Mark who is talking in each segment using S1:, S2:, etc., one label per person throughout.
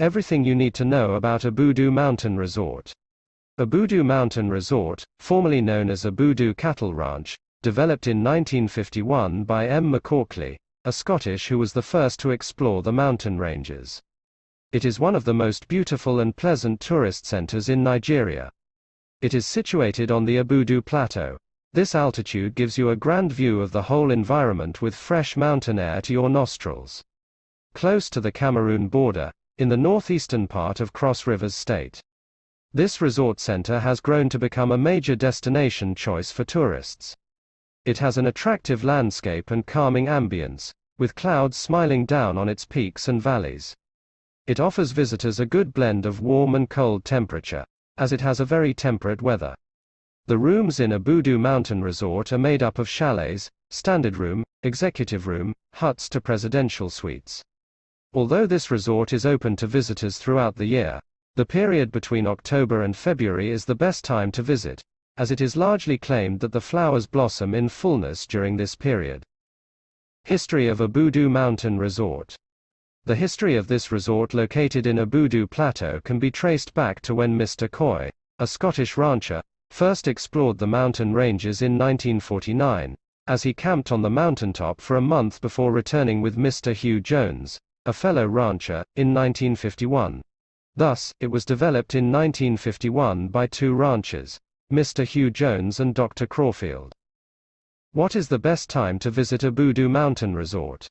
S1: Everything you need to know about Obudu Mountain Resort. Obudu Mountain Resort, formerly known as Obudu Cattle Ranch, developed in 1951 by M. Macaulay, a Scottish who was the first to explore the mountain ranges. It is one of the most beautiful and pleasant tourist centers in Nigeria. It is situated on the Obudu Plateau. This altitude gives you a grand view of the whole environment with fresh mountain air to your nostrils. Close to the Cameroon border, in the northeastern part of Cross Rivers State. This resort center has grown to become a major destination choice for tourists. It has an attractive landscape and calming ambience, with clouds smiling down on its peaks and valleys. It offers visitors a good blend of warm and cold temperature, as it has a very temperate weather. The rooms in Obudu Mountain Resort are made up of chalets, standard room, executive room, huts to presidential suites. Although this resort is open to visitors throughout the year, the period between October and February is the best time to visit, as it is largely claimed that the flowers blossom in fullness during this period. History of Obudu Mountain Resort. The history of this resort located in Obudu Plateau can be traced back to when Mr. Coy, a Scottish rancher, first explored the mountain ranges in 1949, as he camped on the mountaintop for a month before returning with Mr. Hugh Jones, a fellow rancher, in 1951. Thus, it was developed in 1951 by two ranchers, Mr. Hugh Jones and Dr. Crawfield. What is the best time to visit Obudu Mountain Resort?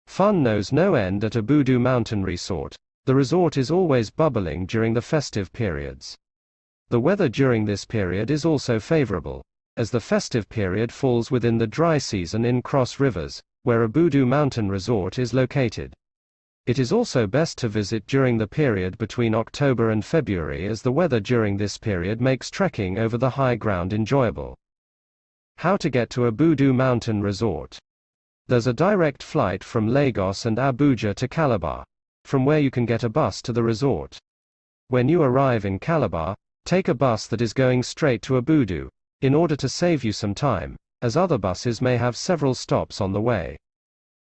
S1: Fun knows no end at Obudu Mountain Resort. The resort is always bubbling during the festive periods. The weather during this period is also favorable, as the festive period falls within the dry season in Cross Rivers, where Obudu Mountain Resort is located. It is also best to visit during the period between October and February, as the weather during this period makes trekking over the high ground enjoyable. How to get to Obudu Mountain Resort. There's a direct flight from Lagos and Abuja to Calabar, from where you can get a bus to the resort. When you arrive in Calabar, take a bus that is going straight to Obudu, in order to save you some time, as other buses may have several stops on the way.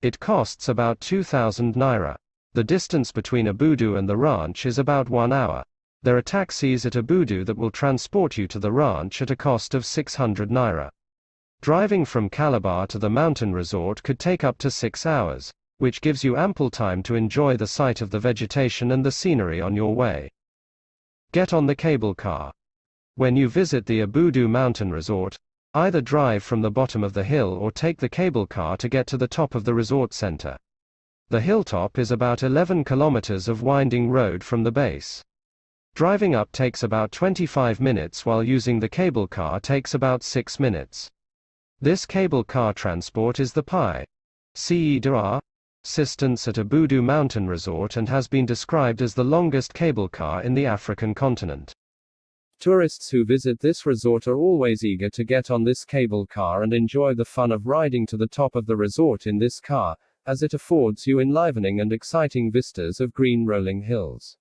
S1: It costs about 2,000 naira. The distance between Obudu and the ranch is about 1 hour. There are taxis at Obudu that will transport you to the ranch at a cost of 600 naira. Driving from Calabar to the mountain resort could take up to 6 hours, which gives you ample time to enjoy the sight of the vegetation and the scenery on your way. Get on the cable car. When you visit the Obudu Mountain Resort, either drive from the bottom of the hill or take the cable car to get to the top of the resort center. The hilltop is about 11 kilometers of winding road from the base. Driving up takes about 25 minutes, while using the cable car takes about 6 minutes. This cable car transport is the Pi CEDR distance at Obudu Mountain Resort and has been described as the longest cable car in the African continent. Tourists who visit this resort are always eager to get on this cable car and enjoy the fun of riding to the top of the resort in this car, as it affords you enlivening and exciting vistas of green rolling hills.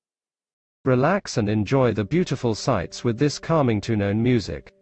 S1: Relax and enjoy the beautiful sights with this Calmingtunone music.